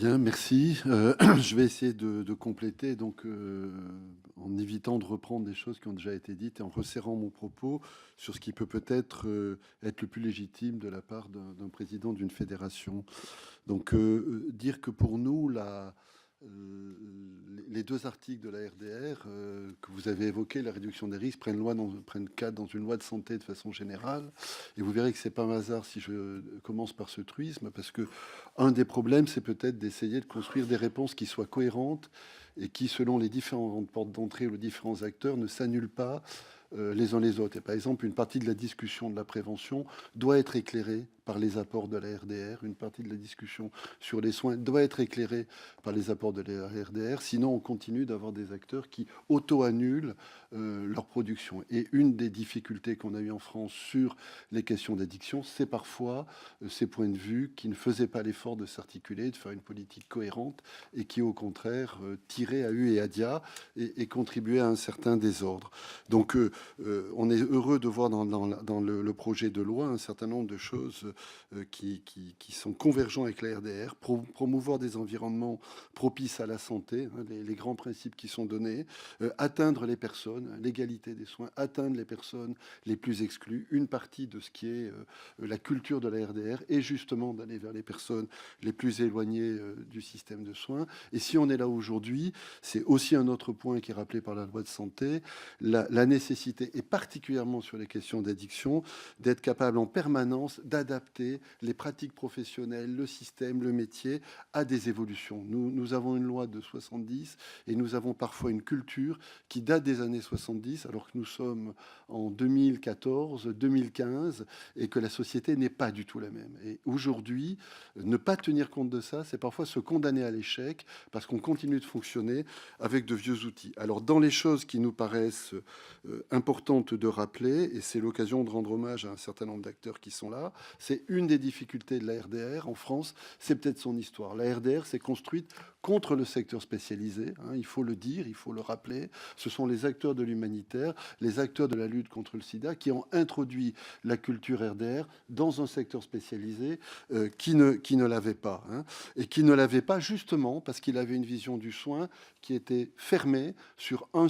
Bien, merci. Je vais essayer de compléter donc en évitant de reprendre des choses qui ont déjà été dites et en resserrant mon propos sur ce qui peut peut-être être le plus légitime de la part d'un président d'une fédération. Donc dire que pour nous, euh, les deux articles de la RDR que vous avez évoqués, la réduction des risques, prennent cadre dans une loi de santé de façon générale. Et vous verrez que c'est pas un hasard si je commence par ce truisme, parce que un des problèmes, c'est peut-être d'essayer de construire des réponses qui soient cohérentes et qui, selon les différentes portes d'entrée ou les différents acteurs, ne s'annulent pas les uns les autres. Et par exemple, une partie de la discussion de la prévention doit être éclairée par les apports de la RDR. Une partie de la discussion sur les soins doit être éclairée par les apports de la RDR. Sinon, on continue d'avoir des acteurs qui auto-annulent leur production. Et une des difficultés qu'on a eues en France sur les questions d'addiction, c'est parfois ces points de vue qui ne faisaient pas l'effort de s'articuler, de faire une politique cohérente et qui, au contraire, tiraient à hu et à dia et contribuaient à un certain désordre. Donc, on est heureux de voir dans le projet de loi un certain nombre de choses qui sont convergents avec la RDR, promouvoir des environnements propices à la santé, hein, les grands principes qui sont donnés, atteindre les personnes, l'égalité des soins, atteindre les personnes les plus exclues. Une partie de ce qui est la culture de la RDR est justement d'aller vers les personnes les plus éloignées du système de soins. Et si on est là aujourd'hui, c'est aussi un autre point qui est rappelé par la loi de santé, la nécessité, et particulièrement sur les questions d'addiction, d'être capable en permanence d'adapter les pratiques professionnelles, le système, le métier à des évolutions. Nous avons une loi de 70 et nous avons parfois une culture qui date des années 70 alors que nous sommes en 2014, 2015 et que la société n'est pas du tout la même. Et aujourd'hui, ne pas tenir compte de ça, c'est parfois se condamner à l'échec parce qu'on continue de fonctionner avec de vieux outils. Alors dans les choses qui nous paraissent importantes de rappeler, et c'est l'occasion de rendre hommage à un certain nombre d'acteurs qui sont là, c'est une des difficultés de la RDR en France, c'est peut-être son histoire. La RDR s'est construite contre le secteur spécialisé, hein, il faut le dire, il faut le rappeler. Ce sont les acteurs de l'humanitaire, les acteurs de la lutte contre le sida qui ont introduit la culture RDR dans un secteur spécialisé qui ne l'avait pas. Hein, et qui ne l'avait pas justement parce qu'il avait une vision du soin qui était fermée sur une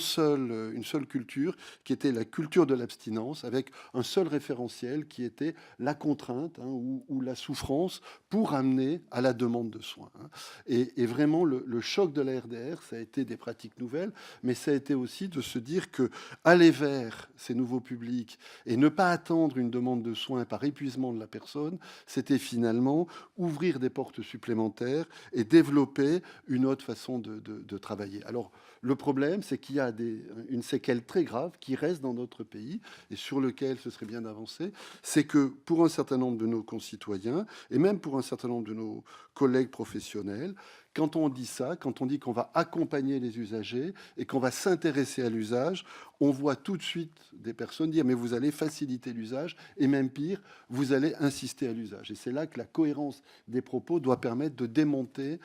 seule culture, qui était la culture de l'abstinence, avec un seul référentiel qui était la contrainte hein, ou la souffrance pour amener à la demande de soins. Hein. Et vraiment, le choc de la RDR, ça a été des pratiques nouvelles, mais ça a été aussi de se dire que aller vers ces nouveaux publics et ne pas attendre une demande de soins par épuisement de la personne, c'était finalement ouvrir des portes supplémentaires et développer une autre façon de travailler. Alors, le problème, c'est qu'il y a une séquelle très grave qui reste dans notre pays et sur lequel ce serait bien d'avancer, c'est que pour un certain nombre de nos concitoyens et même pour un certain nombre de nos collègues professionnels, quand on dit ça, quand on dit qu'on va accompagner les usagers et qu'on va s'intéresser à l'usage, on voit tout de suite des personnes dire mais vous allez faciliter l'usage et même pire, vous allez insister à l'usage. Et c'est là que la cohérence des propos doit permettre de démonter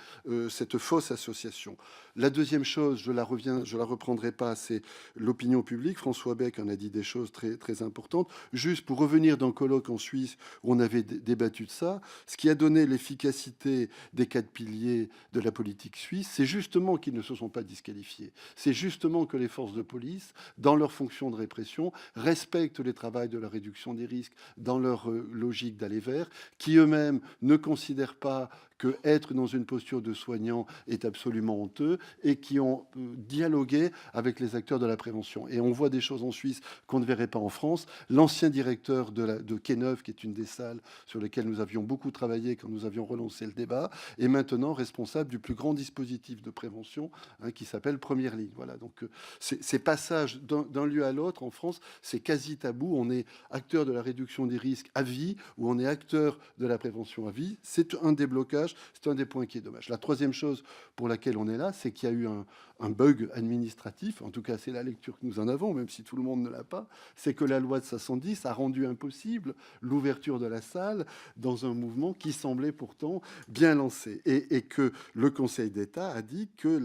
cette fausse association. La deuxième chose, je la reprendrai pas, c'est l'opinion publique. François Bec en a dit des choses très, très importantes. Juste pour revenir d'un colloque en Suisse où on avait débattu de ça, ce qui a donné l'efficacité des 4 piliers de la politique suisse, c'est justement qu'ils ne se sont pas disqualifiés. C'est justement que les forces de police, dans leur fonction de répression, respectent les travaux de la réduction des risques dans leur logique d'aller vers, qui eux-mêmes ne considèrent pas que être dans une posture de soignant est absolument honteux et qui ont dialogué avec les acteurs de la prévention. Et on voit des choses en Suisse qu'on ne verrait pas en France. L'ancien directeur de Quai-Neuve, qui est une des salles sur lesquelles nous avions beaucoup travaillé quand nous avions relancé le débat, est maintenant responsable du plus grand dispositif de prévention hein, qui s'appelle Première Ligne. Voilà, donc ces passages d'un lieu à l'autre en France, c'est quasi tabou. On est acteur de la réduction des risques à vie ou on est acteur de la prévention à vie. C'est un déblocage, c'est un des points qui est dommage. La troisième chose pour laquelle on est là, c'est qu'il y a eu un bug administratif, en tout cas c'est la lecture que nous en avons, même si tout le monde ne l'a pas, c'est que la loi de 70 a rendu impossible l'ouverture de la salle dans un mouvement qui semblait pourtant bien lancé. Et que le Conseil d'État a dit que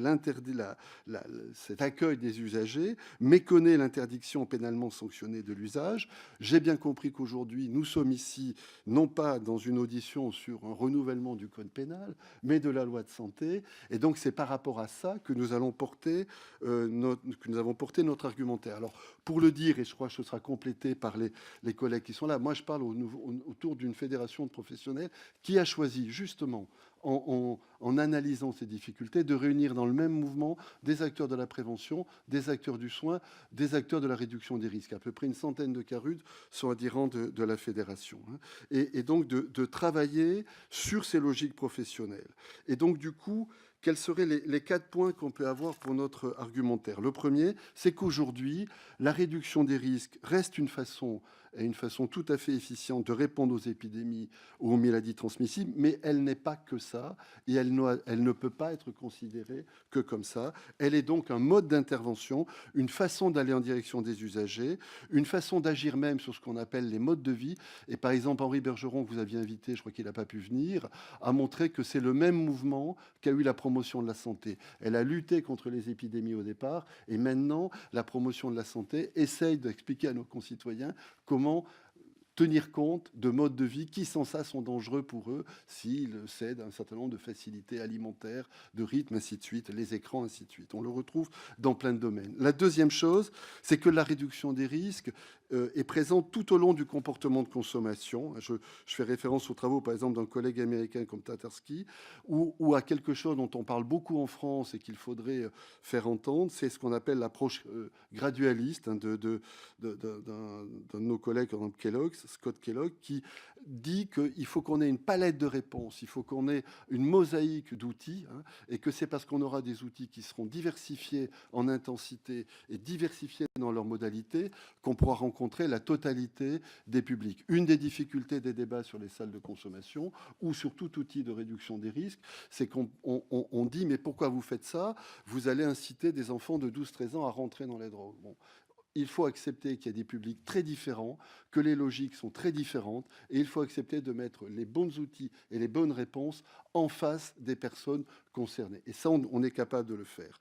cet accueil des usagers méconnaît l'interdiction pénalement sanctionnée de l'usage. J'ai bien compris qu'aujourd'hui, nous sommes ici, non pas dans une audition sur un renouvellement du Code pénal, mais de la loi de santé. Et donc, c'est par rapport à ça que nous allons porter, que nous avons porté notre argumentaire. Alors, pour le dire, et je crois que ce sera complété par les collègues qui sont là, moi, je parle autour d'une fédération de professionnels qui a choisi, justement, en analysant ces difficultés, de réunir dans le même mouvement des acteurs de la prévention, des acteurs du soin, des acteurs de la réduction des risques. À peu près une centaine de CARUD sont adhérents de la fédération. Et donc de travailler sur ces logiques professionnelles. Et donc du coup, quels seraient les 4 points qu'on peut avoir pour notre argumentaire? Le premier, c'est qu'aujourd'hui, la réduction des risques reste une façon tout à fait efficiente de répondre aux épidémies ou aux maladies transmissibles, mais elle n'est pas que ça, et elle ne peut pas être considérée que comme ça. Elle est donc un mode d'intervention, une façon d'aller en direction des usagers, une façon d'agir même sur ce qu'on appelle les modes de vie. Et par exemple, Henri Bergeron, que vous aviez invité, je crois qu'il n'a pas pu venir, a montré que c'est le même mouvement qu'a eu la promotion de la santé. Elle a lutté contre les épidémies au départ, et maintenant, la promotion de la santé essaye d'expliquer à nos concitoyens comment tenir compte de modes de vie qui, sans ça, sont dangereux pour eux s'ils cèdent à un certain nombre de facilités alimentaires, de rythme, ainsi de suite, les écrans, ainsi de suite. On le retrouve dans plein de domaines. La deuxième chose, c'est que la réduction des risques est présente tout au long du comportement de consommation. Je fais référence aux travaux, par exemple, d'un collègue américain comme Tatarski, ou à quelque chose dont on parle beaucoup en France et qu'il faudrait faire entendre, c'est ce qu'on appelle l'approche gradualiste d'un de nos collègues, par exemple Kellogg, Scott Kellogg, qui dit qu'il faut qu'on ait une palette de réponses, il faut qu'on ait une mosaïque d'outils, et que c'est parce qu'on aura des outils qui seront diversifiés en intensité et diversifiés dans leurs modalités qu'on pourra rencontrer la totalité des publics. Une des difficultés des débats sur les salles de consommation ou sur tout outil de réduction des risques, c'est qu'on dit « mais pourquoi vous faites ça? Vous allez inciter des enfants de 12-13 ans à rentrer dans les drogues. » Bon. Il faut accepter qu'il y a des publics très différents, que les logiques sont très différentes, et il faut accepter de mettre les bons outils et les bonnes réponses en face des personnes concernées. Et ça, on est capable de le faire.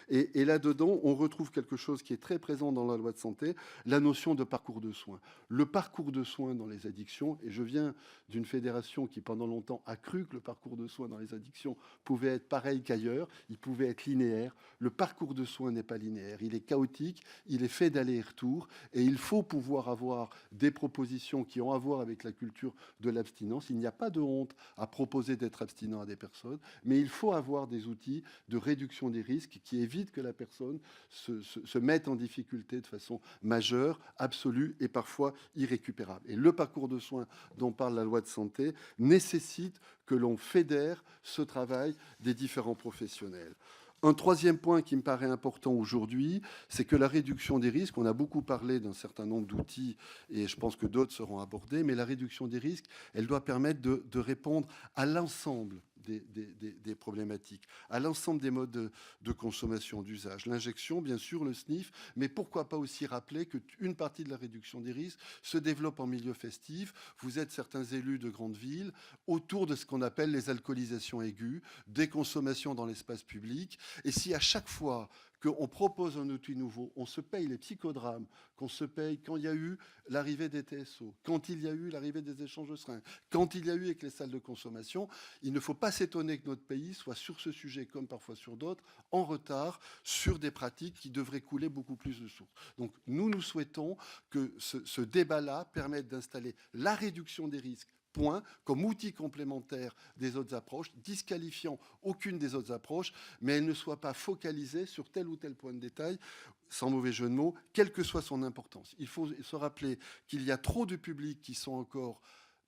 Et là-dedans, on retrouve quelque chose qui est très présent dans la loi de santé, la notion de parcours de soins. Le parcours de soins dans les addictions, et je viens d'une fédération qui pendant longtemps a cru que le parcours de soins dans les addictions pouvait être pareil qu'ailleurs, il pouvait être linéaire. Le parcours de soins n'est pas linéaire, il est chaotique, il est fait d'aller-retour, et il faut pouvoir avoir des propositions qui ont à voir avec la culture de l'abstinence. Il n'y a pas de honte à proposer d'être abstinent à des personnes, mais il faut avoir des outils de réduction des risques qui évitent que la personne se mette en difficulté de façon majeure, absolue et parfois irrécupérable. Et le parcours de soins dont parle la loi de santé nécessite que l'on fédère ce travail des différents professionnels. Un troisième point qui me paraît important aujourd'hui, c'est que la réduction des risques, on a beaucoup parlé d'un certain nombre d'outils et je pense que d'autres seront abordés, mais la réduction des risques, elle doit permettre de répondre à l'ensemble des problématiques, à l'ensemble des modes de consommation, d'usage. L'injection, bien sûr, le sniff, mais pourquoi pas aussi rappeler qu'une partie de la réduction des risques se développe en milieu festif. Vous êtes certains élus de grandes villes autour de ce qu'on appelle les alcoolisations aiguës, des consommations dans l'espace public. Et si à chaque fois qu'on propose un outil nouveau, on se paye les psychodrames, qu'on se paye quand il y a eu l'arrivée des TSO, quand il y a eu l'arrivée des échanges de seringues, quand il y a eu avec les salles de consommation, il ne faut pas s'étonner que notre pays soit sur ce sujet, comme parfois sur d'autres, en retard sur des pratiques qui devraient couler beaucoup plus de sources. Donc nous souhaitons que ce débat-là permette d'installer la réduction des risques, point, comme outil complémentaire des autres approches, disqualifiant aucune des autres approches, mais elle ne soit pas focalisée sur tel ou tel point de détail, sans mauvais jeu de mots, quelle que soit son importance. Il faut se rappeler qu'il y a trop de publics qui sont encore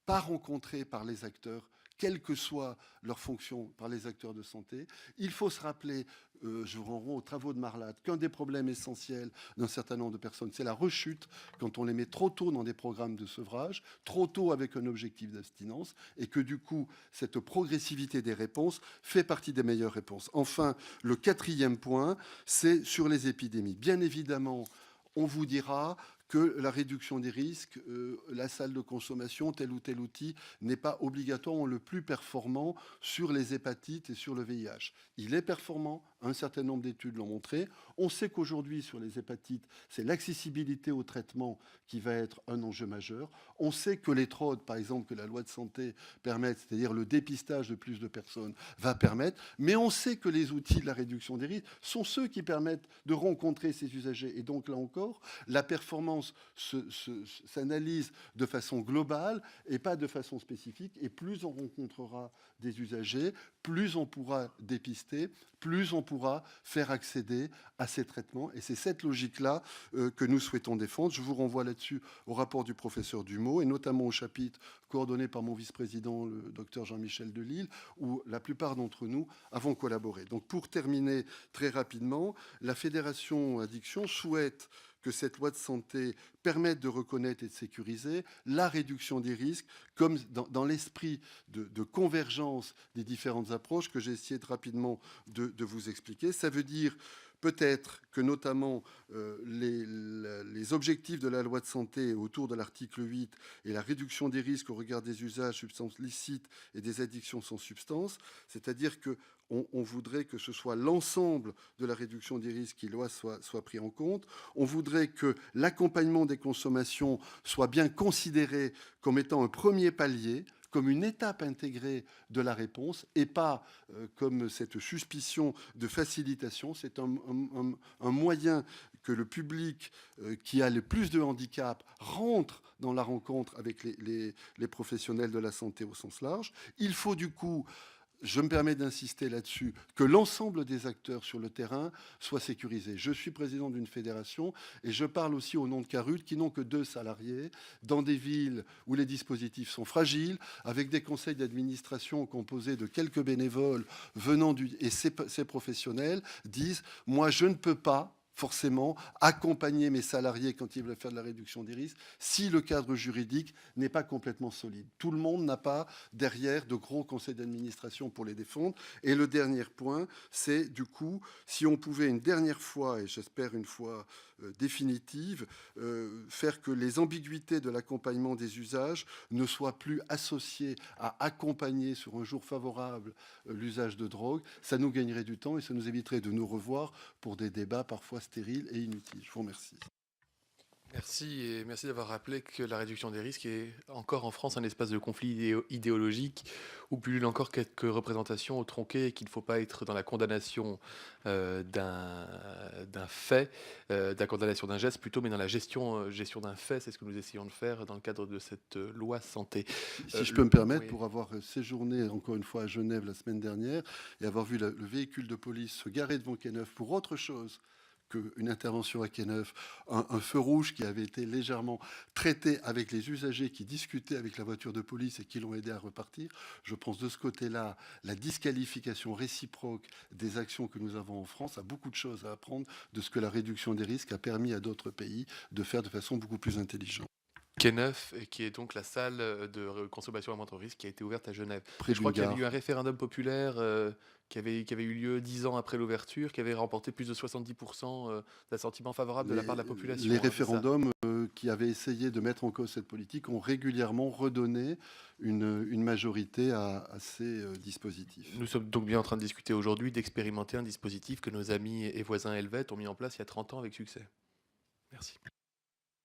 pas rencontrés par les acteurs, quelle que soit leur fonction, par les acteurs de santé. Il faut se rappeler, je vous renvoie aux travaux de Marlatt, qu'un des problèmes essentiels d'un certain nombre de personnes, c'est la rechute quand on les met trop tôt dans des programmes de sevrage, trop tôt avec un objectif d'abstinence, et que du coup, cette progressivité des réponses fait partie des meilleures réponses. Enfin, le quatrième point, c'est sur les épidémies. Bien évidemment, on vous dira que la réduction des risques, la salle de consommation, tel ou tel outil n'est pas obligatoirement le plus performant sur les hépatites et sur le VIH. Il est performant, un certain nombre d'études l'ont montré. On sait qu'aujourd'hui, sur les hépatites, c'est l'accessibilité au traitement qui va être un enjeu majeur. On sait que les TROD, par exemple, que la loi de santé permet, c'est-à-dire le dépistage de plus de personnes, va permettre. Mais on sait que les outils de la réduction des risques sont ceux qui permettent de rencontrer ces usagers. Et donc, là encore, la performance s'analyse de façon globale et pas de façon spécifique. Et plus on rencontrera des usagers, plus on pourra dépister, plus on pourra faire accéder à ces traitements. Et c'est cette logique-là que nous souhaitons défendre. Je vous renvoie là-dessus au rapport du professeur Dumont, et notamment au chapitre coordonné par mon vice-président, le docteur Jean-Michel Delille, où la plupart d'entre nous avons collaboré. Donc pour terminer très rapidement, la Fédération Addiction souhaite que cette loi de santé permette de reconnaître et de sécuriser la réduction des risques, comme dans l'esprit de convergence des différentes approches que j'ai essayé de rapidement de vous expliquer. Ça veut dire peut-être que notamment les objectifs de la loi de santé autour de l'article 8 et la réduction des risques au regard des usages, substances licites et des addictions sans substance, c'est-à-dire que on voudrait que ce soit l'ensemble de la réduction des risques qui soit pris en compte. On voudrait que l'accompagnement des consommations soit bien considéré comme étant un premier palier, comme une étape intégrée de la réponse et pas comme cette suspicion de facilitation. C'est un moyen que le public qui a le plus de handicap rentre dans la rencontre avec les professionnels de la santé au sens large. Il faut du coup, je me permets d'insister là-dessus, que l'ensemble des acteurs sur le terrain soient sécurisés. Je suis président d'une fédération et je parle aussi au nom de Carut, qui n'ont que 2 salariés, dans des villes où les dispositifs sont fragiles, avec des conseils d'administration composés de quelques bénévoles venant et ces professionnels disent « moi je ne peux pas forcément accompagner mes salariés quand ils veulent faire de la réduction des risques si le cadre juridique n'est pas complètement solide. Tout le monde n'a pas derrière de gros conseils d'administration pour les défendre. Et le dernier point, c'est du coup, si on pouvait une dernière fois, et j'espère une fois définitive, faire que les ambiguïtés de l'accompagnement des usages ne soient plus associées à accompagner sur un jour favorable l'usage de drogue. Ça nous gagnerait du temps et ça nous éviterait de nous revoir pour des débats parfois stériles et inutiles. Je vous remercie. Merci et merci d'avoir rappelé que la réduction des risques est encore en France un espace de conflit idéologique où pullulent encore quelques représentations tronquées et qu'il ne faut pas être dans la condamnation d'un fait, la condamnation d'un geste plutôt, mais dans la gestion d'un fait. C'est ce que nous essayons de faire dans le cadre de cette loi santé. Si je peux me permettre, oui. pour avoir séjourné encore une fois à Genève la semaine dernière et avoir vu le véhicule de police se garer devant Quai-Neuf pour autre chose qu'une intervention à Quai-Neuf, un feu rouge qui avait été légèrement traité avec les usagers qui discutaient avec la voiture de police et qui l'ont aidé à repartir. Je pense de ce côté-là, la disqualification réciproque des actions que nous avons en France a beaucoup de choses à apprendre de ce que la réduction des risques a permis à d'autres pays de faire de façon beaucoup plus intelligente. Quai-Neuf, qui est donc la salle de consommation à moindre risque qui a été ouverte à Genève. Près Je crois d'une qu'il y avait gare. eu un référendum populaire qui avait eu lieu 10 ans après l'ouverture, qui avait remporté plus de 70% d'assentiment favorable de la part de la population. Les C'est ça. référendums qui avaient essayé de mettre en cause cette politique ont régulièrement redonné une majorité à ces dispositifs. Nous sommes donc bien en train de discuter aujourd'hui d'expérimenter un dispositif que nos amis et voisins helvètes ont mis en place il y a 30 ans avec succès. Merci.